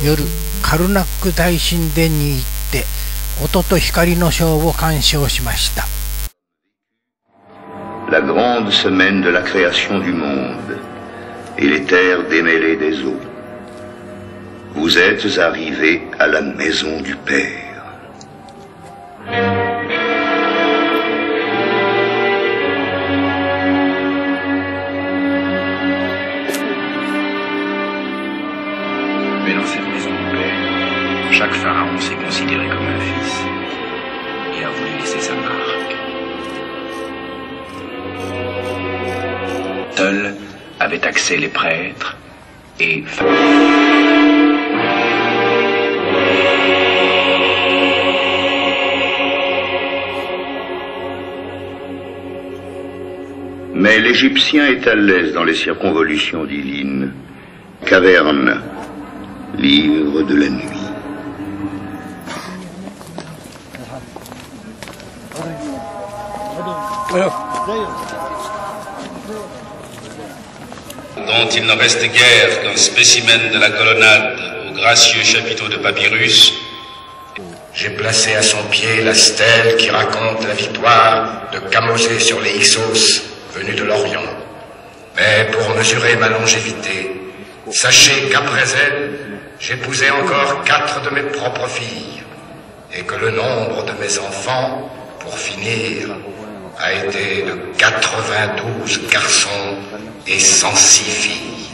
夜カルナック大神殿に行って音と光のショーを鑑賞しました。La grande semaine de la création du monde et les terres démêlées des eaux. Vous êtes arrivés à la maison du Père. Mais dans cette maison du Père, chaque pharaon s'est considéré comme un fils et a voulu laisser sa marque. Seuls avaient accès les prêtres et Mais l'Égyptien est à l'aise dans les circonvolutions divines. Caverne, livre de la nuit. Dont il ne reste guère qu'un spécimen de la colonnade au gracieux chapiteau de papyrus. J'ai placé à son pied la stèle qui raconte la victoire de Kamosé sur les Hyksos venus de l'Orient. Mais pour mesurer ma longévité, sachez qu'après elle, j'épousai encore 4 de mes propres filles, et que le nombre de mes enfants, pour finir, a été de 92 garçons et 106 filles.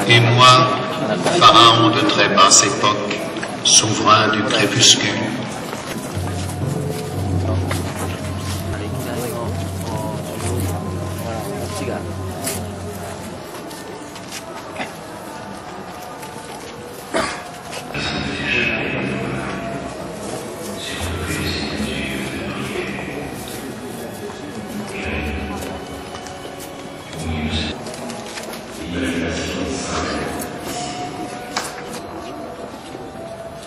Et moi, pharaon de très basse époque, souverain du crépuscule,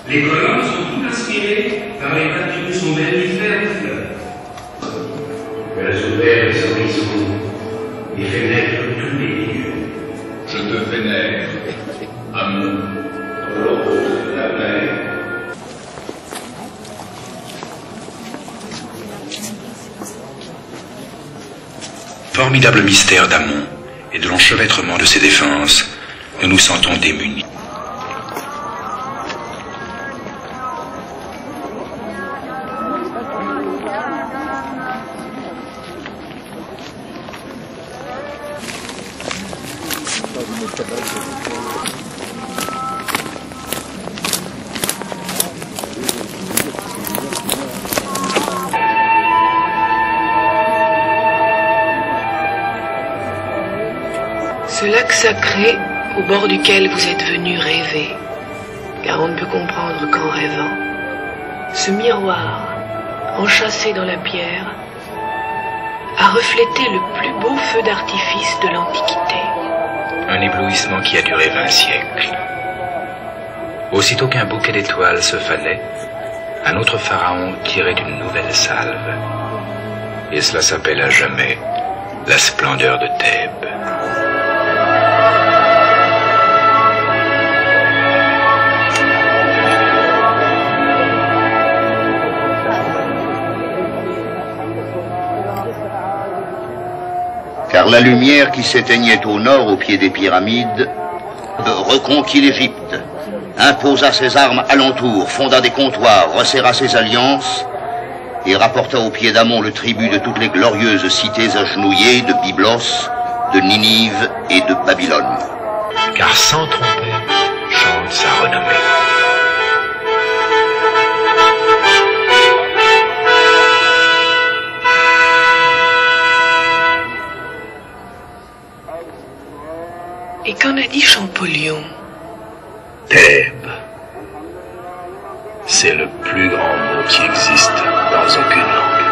les colonnes sont toutes inspirées par les papyrus mellifères de fleurs. Le Père est horizon et fait naître tous les dieux. Je te vénère, Amon, rose de la mer. Formidable mystère d'Amon et de l'enchevêtrement de ses défenses, nous nous sentons démunis. Ce lac sacré au bord duquel vous êtes venus rêver, car on ne peut comprendre qu'en rêvant. Ce miroir, enchâssé dans la pierre, a reflété le plus beau feu d'artifice de l'Antiquité. Un éblouissement qui a duré 20 siècles. Aussitôt qu'un bouquet d'étoiles se fanait, un autre pharaon tirait une nouvelle salve. Et cela s'appelle à jamais la splendeur de Thèbes. Car la lumière qui s'éteignait au nord au pied des pyramides reconquit l'Égypte, imposa ses armes alentour, fonda des comptoirs, resserra ses alliances et rapporta au pied d'Amon le tribut de toutes les glorieuses cités agenouillées de Byblos, de Ninive et de Babylone. Car sans trompette chante sa renommée. Et qu'en a dit Champollion? Thèbes, c'est le plus grand mot qui existe dans aucune langue.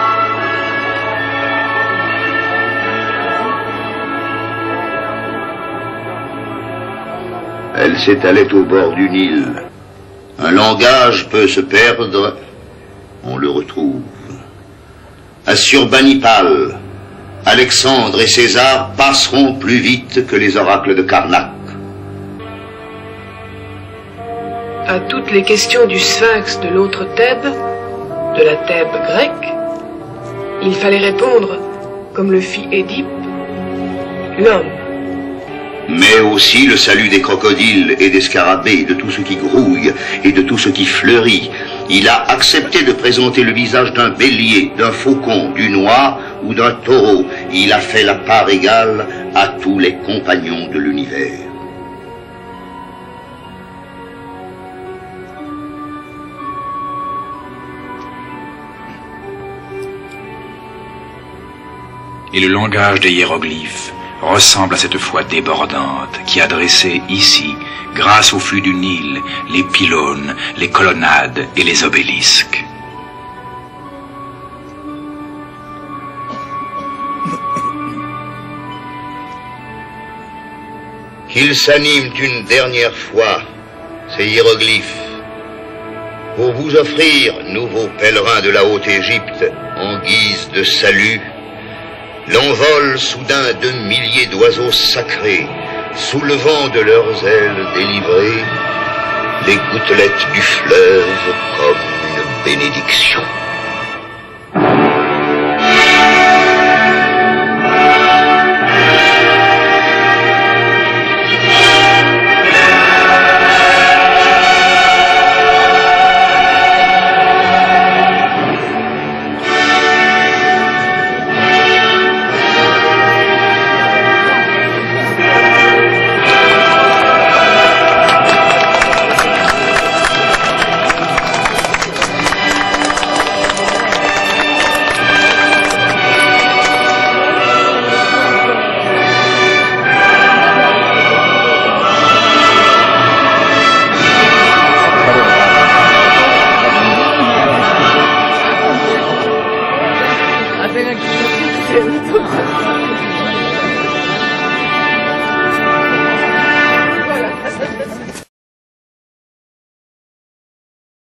Elle s'étalait au bord du Nil. Un langage peut se perdre, on le retrouve. Assurbanipal, Alexandre et César passeront plus vite que les oracles de Karnak. À toutes les questions du Sphinx de l'autre Thèbes, de la Thèbes grecque, il fallait répondre, comme le fit Édipe, l'homme. Mais aussi le salut des crocodiles et des scarabées, de tout ce qui grouille et de tout ce qui fleurit. Il a accepté de présenter le visage d'un bélier, d'un faucon, d'une oie ou d'un taureau. Il a fait la part égale à tous les compagnons de l'univers. Et le langage des hiéroglyphes ressemble à cette foi débordante qui a dressé ici, grâce au flux du Nil, les pylônes, les colonnades et les obélisques. Qu'ils s'animent une dernière fois, ces hiéroglyphes, pour vous offrir, nouveaux pèlerins de la Haute-Égypte, en guise de salut, l'envol soudain de milliers d'oiseaux sacrés, soulevant de leurs ailes délivrées les gouttelettes du fleuve comme une bénédiction.